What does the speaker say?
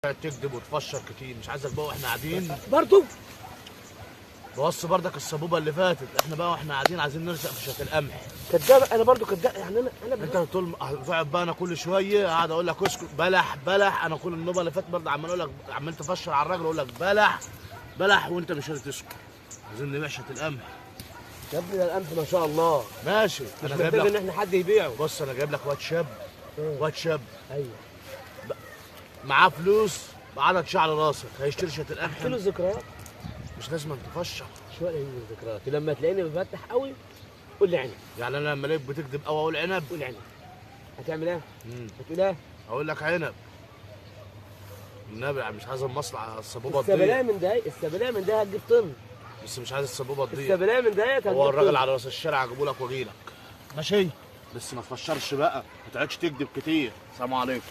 تكذب وتفشر كتير، مش عايزك بقى واحنا قاعدين برضه بوص بردك الصبوبه اللي فاتت. احنا بقى واحنا قاعدين عايزين نرزق في شات القمح. كداب. انا برضه كداب يعني. انا انت طول تقعد بقى انا كل شويه قاعد اقول لك اسكت بلح بلح. انا كل النوبه اللي فاتت برضه عمال اقول لك، عمال تفشر على الراجل اقول لك بلح بلح وانت مش راضي تسكت. عايزين نبيع شات القمح يا ابني ده القمح ما شاء الله ماشي. مش انا جايب محتاج ان لك، احنا حد يبيعه. بص انا جايب لك واد شاب، واد شاب ايوه معاه فلوس بعدد شعر راسك هيشتري شات القمح. احكي له الذكريات. مش لازم تفشر. شويه من الذكريات لما تلاقيني بفتح قوي قول لي عنب. يعني انا لما الاقيك بتكذب او اقول عنب قول عنب. هتعمل ايه؟ هتقول ايه؟ اقول لك عنب. النبي مش عايز المصلحه الصبوبه السبلايه تضيع. من ده، السبلايه من ده هتجيب طن. بس مش عايز الصبوبه تضيع. السبلايه من ده هتجيب هو الراجل طن. على راس الشارع هجيبه لك واجي لك. ماشي بس ما تفشرش بقى، ما تقعدش تكذب كتير. سلام عليكم.